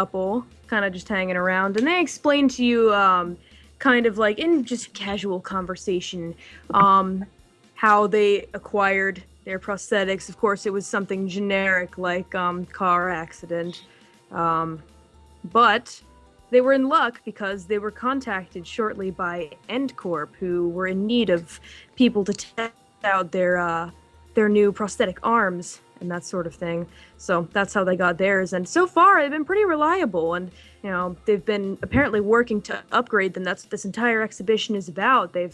couple, kind of just hanging around, and they explain to you, kind of like in just casual conversation, how they acquired their prosthetics. Of course, it was something generic like car accident, but they were in luck because they were contacted shortly by EndCorp, who were in need of people to test out their new prosthetic arms and that sort of thing. So that's how they got theirs. And so far, they've been pretty reliable. And they've been apparently working to upgrade them. That's what this entire exhibition is about. They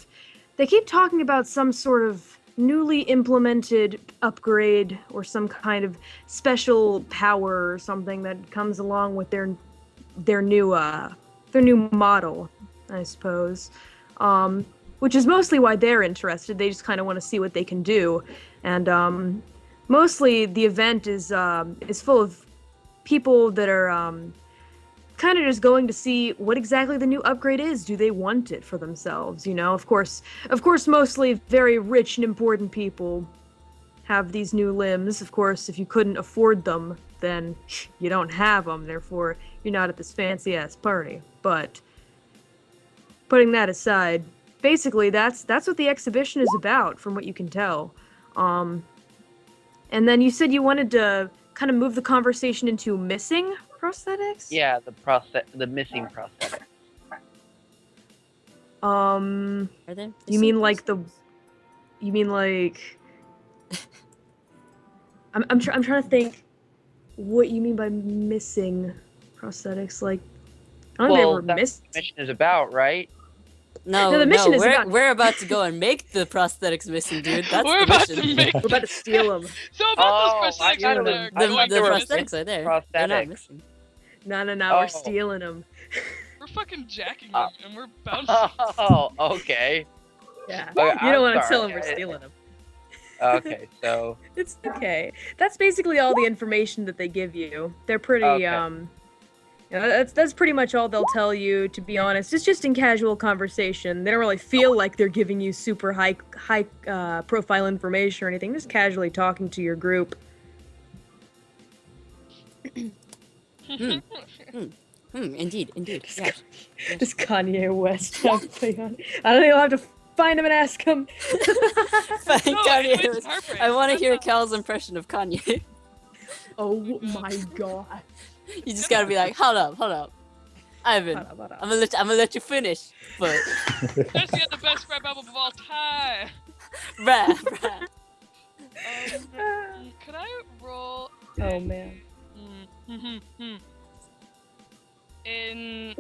keep talking about some sort of newly implemented upgrade or some kind of special power or something that comes along with their new model, I suppose. Which is mostly why they're interested. They just kind of want to see what they can do, and mostly the event is full of people that are kind of just going to see what exactly the new upgrade is. Do they want it for themselves? Of course, mostly very rich and important people have these new limbs. Of course, if you couldn't afford them, then you don't have them. Therefore, you're not at this fancy ass party. But putting that aside, basically that's what the exhibition is about, from what you can tell. And then you said you wanted to kind of move the conversation into missing prosthetics? Yeah, the missing prosthetics. Are there You mean like I'm trying to think what you mean by missing prosthetics. Like, I don't think they were That's missing. what the mission is about, right? No, the mission is we're about to go and make the prosthetics missing, dude. That's We're the about mission. to make. We're about to steal them. So about those I prosthetics thought it over was- there. I The thought they were prosthetics are there. They're not prosthetics. missing. No, Oh. we're stealing them. We're fucking jacking them, and we're bouncing. Oh, okay. Yeah. Okay, You don't I'm want to tell them sorry. we're stealing them. Okay, so It's okay. That's basically all the information that they give you. They're pretty, Okay. that's pretty much all they'll tell you, to be honest. It's just in casual conversation. They don't really feel like they're giving you super high profile information or anything. Just casually talking to your group. Indeed. Yes. Does Kanye West have play on? I don't know. I'll have to find him and ask him. Thank No, Kanye. it's heartbreak. I want to hear That's not- Cal's impression of Kanye. Oh my god. You just gotta be like, hold up, Ivan. Hold up. I'm gonna let you finish, but Jesse had the best rap album of all time. bruh. Could I roll? Oh man. In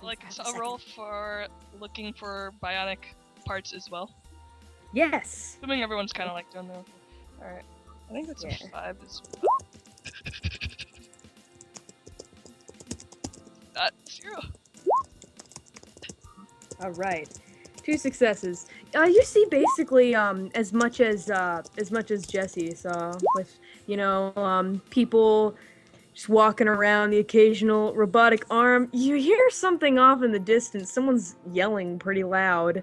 like a roll for looking for bionic parts as well. Yes. Assuming everyone's kind of like doing their. All right. I think that's Yeah. a 5 as well. That 0. All right. 2 successes. You see basically as much as Jesse saw, with people just walking around, the occasional robotic arm. You hear something off in the distance. Someone's yelling pretty loud.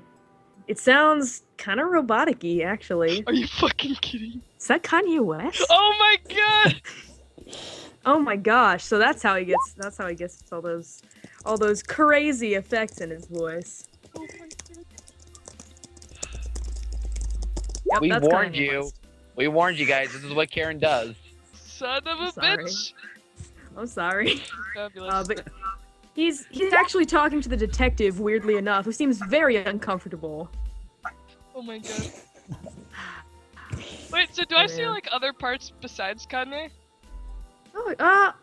It sounds kind of robotic-y, actually. Are you fucking kidding? Is that Kanye West? Oh my god! Oh my gosh! So that's how he gets all those crazy effects in his voice. Yep, we that's warned Kanye you. West. We warned you guys. This is what Karen does. Son of a Sorry. bitch! I'm sorry. Fabulous. But he's actually talking to the detective, weirdly enough, who seems very uncomfortable. Oh my god. Wait, so do I see Man. like other parts besides Kanye? Oh,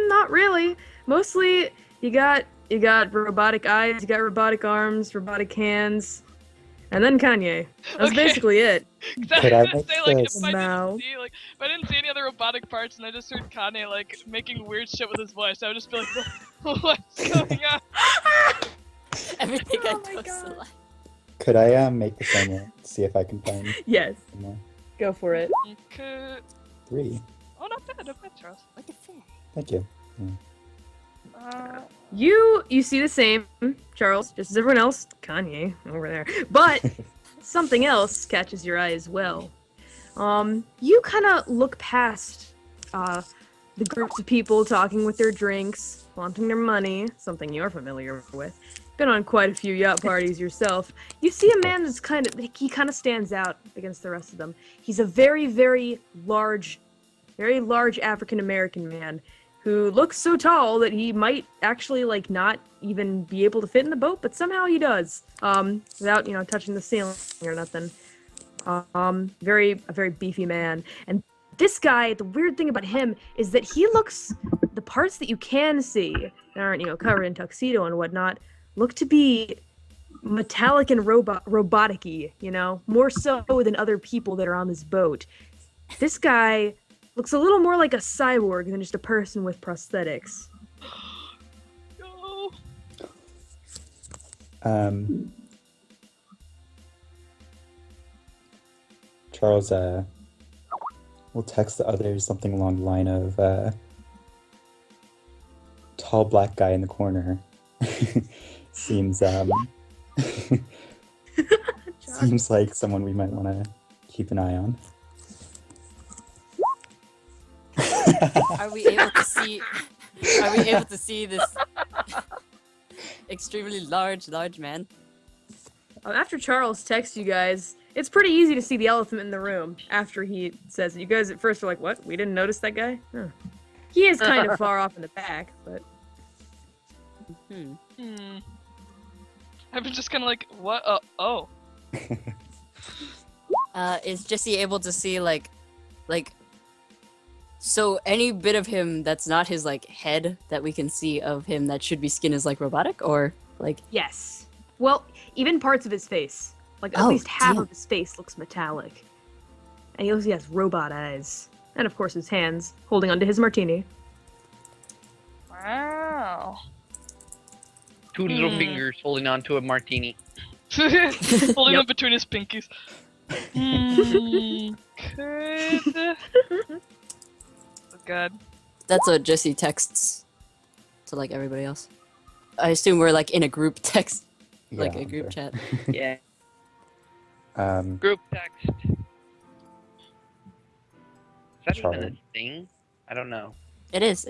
not really. Mostly, you got robotic eyes, you got robotic arms, robotic hands, and then Kanye. That's Okay. basically it. 'Cause Could I I was gonna make say like this? if I No. didn't see any other robotic parts and I just heard Kanye like making weird shit with his voice, I would just be like, what's going on? Everything Oh I my do is a God. lie. Could I make the same one? See if I can find Yes, some more. go for it. Okay. 3. Oh, not bad, Charles. What the fuck? Thank you. You see the same, Charles, just as everyone else. Kanye over there, but something else catches your eye as well. You kind of look past the groups of people talking with their drinks, flaunting their money, something you're familiar with. Been on quite a few yacht parties yourself. You see a man that's he kind of stands out against the rest of them. He's a very, very large African American man who looks so tall that he might actually like not even be able to fit in the boat, but somehow he does. Without, touching the ceiling or nothing. A very beefy man. And this guy, the weird thing about him is that he looks, the parts that you can see that aren't, covered in tuxedo and whatnot, look to be metallic and robotic-y, more so than other people that are on this boat. This guy looks a little more like a cyborg than just a person with prosthetics. No. Charles will text the others something along the line of tall black guy in the corner. Seems seems like someone we might want to keep an eye on. Are we able to see? Are we able to see this extremely large man? After Charles texts you guys, it's pretty easy to see the elephant in the room after he says it. You guys at first were like, what? We didn't notice that guy? Huh. He is kind of far off in the back, but... I'm just kind of like, what? Oh. Is Jesse able to see like, so any bit of him that's not his like head that we can see of him that should be skin is like robotic or like? Yes. Well, even parts of his face. Like at least half of his face looks metallic. And he has robot eyes. And of course his hands holding onto his martini. Wow. Two little fingers holding onto a martini. Holding them between his pinkies. Could. Oh god. That's what Jesse texts to like everybody else. I assume we're like in a group text, like Yeah, a group sure. chat. Yeah. Um, Group text. Is that even a Charlie. thing? I don't know. It is.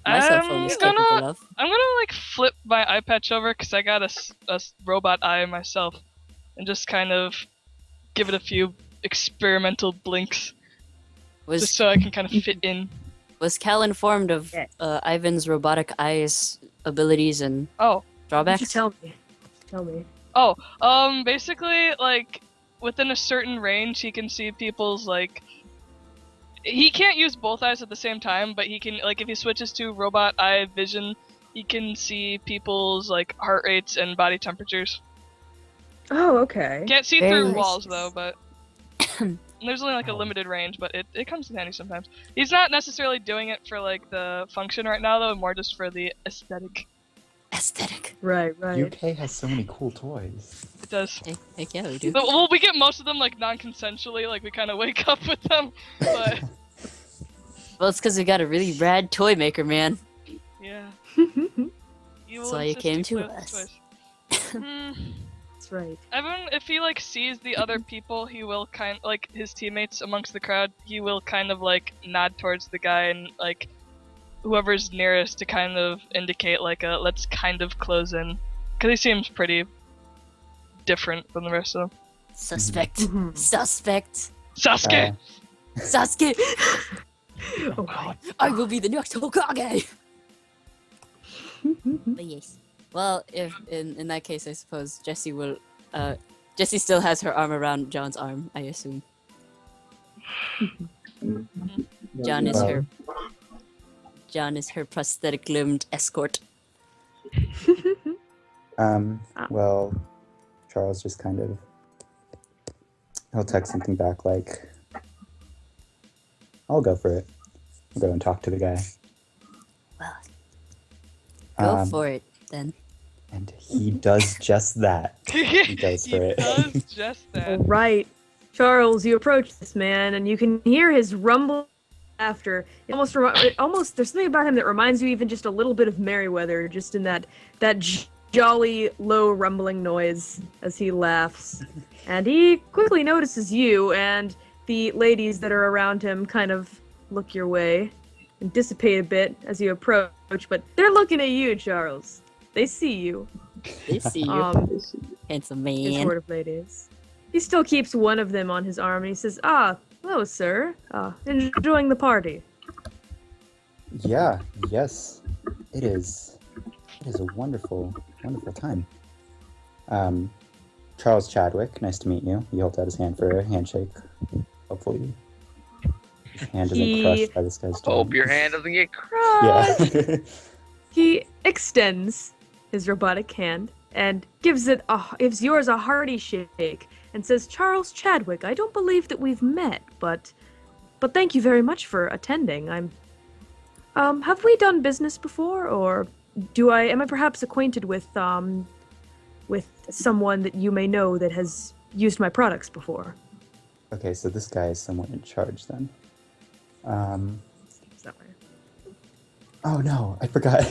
My cell phone is I'm capable of. I'm gonna like flip my eye patch over because I got a robot eye myself, and just kind of give it a few experimental blinks, just Was so I can kind of fit in. Cal informed of Ivan's robotic eyes abilities and Oh, drawbacks? Just tell me. Tell me. basically like within a certain range, he can see people's like. He can't use both eyes at the same time, but he can like if he switches to robot eye vision, he can see people's like heart rates and body temperatures. Oh, okay. Can't see Very through nice. walls though, but there's only like a limited range, but it comes in handy sometimes. He's not necessarily doing it for like the function right now though, more just for the aesthetic. Aesthetic. Right. UK has so many cool toys. It does. Heck yeah, we do. But, well, we get most of them like non-consensually, like we kind of wake up with them. But Well, it's because we got a really rad toy maker, man. yeah, That's why you came to us. That's right. Evan, if he like sees the other people, he will kind like his teammates amongst the crowd. He will kind of like nod towards the guy and like whoever's nearest to kind of indicate like a let's kind of close in, because he seems pretty different from the rest of them. Suspect. Mhm. Suspect. Sasuke. Sasuke. Oh god. I will be the next Hokage. But yes. Well, if in that case, I suppose Jessie will. Jessie still has her arm around John's arm, I assume. John is her. John is her prosthetic-limbed escort. Well, Charles just kind of he'll text something back like, "I'll go for it. I'll go and talk to the guy." Well, go Um, for it then. And he does just that. He goes for it. does just that. All right. Charles, you approach this man, and you can hear his rumble laughter. It almost there's something about him that reminds you even just a little bit of Merryweather, just in that jolly, low, rumbling noise as he laughs. And he quickly notices you, and the ladies that are around him kind of look your way. and dissipate a bit as you approach, but they're looking at you, Charles. They see you. They see you, handsome His man. horde of ladies. He still keeps one of them on his arm, and he says, hello, sir. Enjoying the party. Yeah, yes, it is. It is a wonderful, wonderful time. Charles Chadwick, nice to meet you. He holds out his hand for a handshake. Hopefully, his hand isn't crushed by this guy's Hope job. your hand doesn't get crushed. Yeah. He extends his robotic hand and gives yours a hearty shake and says, Charles Chadwick, I don't believe that we've met, but thank you very much for attending. Have we done business before, or am I perhaps acquainted with someone that you may know that has used my products before? Okay, so this guy is someone in charge then. Is that way? Oh no, I forgot.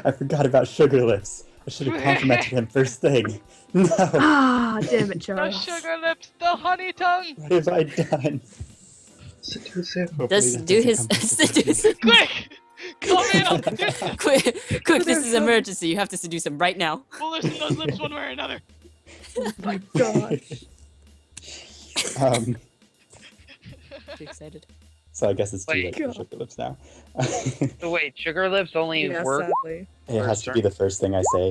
I forgot about Sugar Lips. I should have complimented him first thing. No, Damn it, The Charles. sugar lips, the honey tongue. what have I done? Does do his seduce him. Quick, come in. Quick! This is emergency. You have to seduce him right now. We'll listen to those lips one way or another. Oh my gosh. Too excited. So I guess it's too Wait. late for Sugar Lips now. So wait, Sugar Lips only Yeah, work. sadly. It has to be the first thing I say.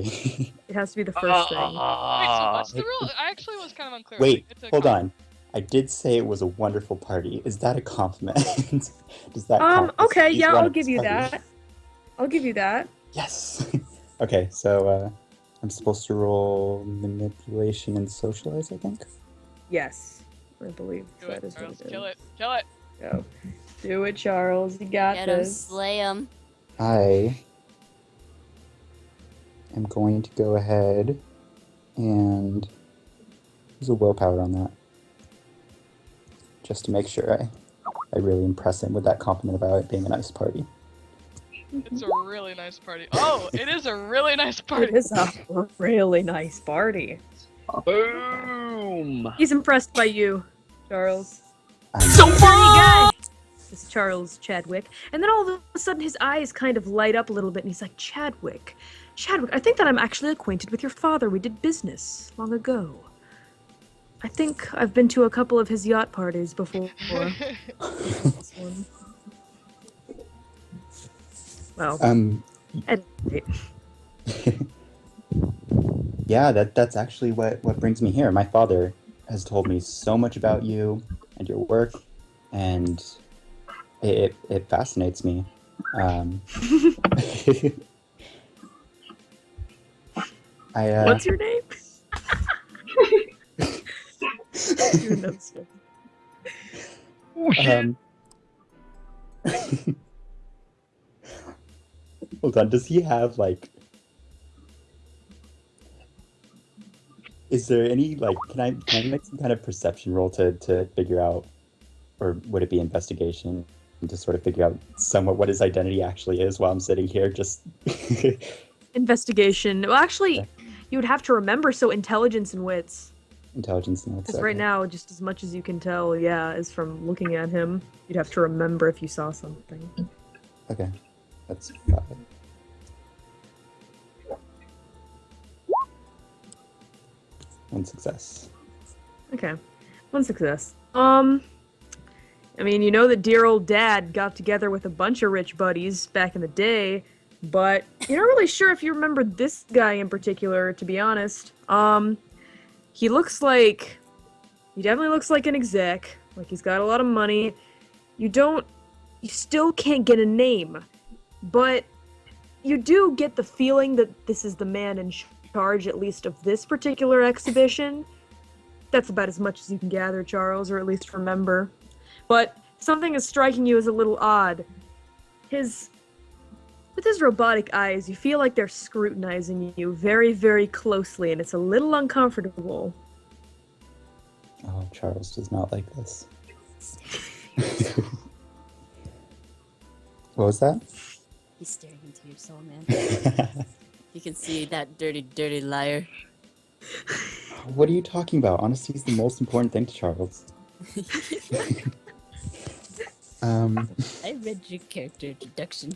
It has to be the first thing. Wait, so what's the rule? I actually was kind of unclear. Wait, It's a hold compliment. on. I did say it was a wonderful party. Is that a compliment? Does that count? Okay, He's yeah, I'll running give this you party. that. I'll give you that. Yes. Okay, so I'm supposed to roll manipulation and socialize, I think. Yes. I believe Do that it, is what Charles. it is. Kill it. Kill it. Go. Do it, Charles. You got Get him, this. slay him. I am going to go ahead and use a willpower on that. Just to make sure I really impress him with that compliment about it being a nice party. It's a really nice party. Oh, it is a really nice It party. is a really nice party. Boom. He's impressed by you, Charles. I'm- Dirty guy! This Charles Chadwick. And then all of a sudden his eyes kind of light up a little bit and he's like, Chadwick, I think that I'm actually acquainted with your father. We did business long ago. I think I've been to a couple of his yacht parties before. This one. Well, at any rate. Yeah, that's actually what brings me here. My father has told me so much about you and your work, and it fascinates me. What's your name? Your notes. Oh, shit. Hold on, does he have like? Is there any like? Can I make some kind of perception roll to figure out, or would it be investigation to sort of figure out somewhat what his identity actually is while I'm sitting here just? Investigation. Well, actually, Okay. you would have to remember, so intelligence and wits. Intelligence and what's Because right now, just as much as you can tell, yeah, is from looking at him. You'd have to remember if you saw something. Okay, that's 5. One success. Okay, one success. I mean, you know that dear old dad got together with a bunch of rich buddies back in the day, but you're not really sure if you remember this guy in particular, to be honest. He definitely looks like an exec, like he's got a lot of money. You still can't get a name, but you do get the feeling that this is the man in charge, at least of this particular exhibition. That's about as much as you can gather, Charles, or at least remember. But something is striking you as a little odd. With his robotic eyes, you feel like they're scrutinizing you very, very closely, and it's a little uncomfortable. Oh, Charles does not like this. What was that? He's staring into your soul, man. You can see that dirty, dirty liar. What are you talking about? Honesty is the most important thing to Charles. I read your character introduction.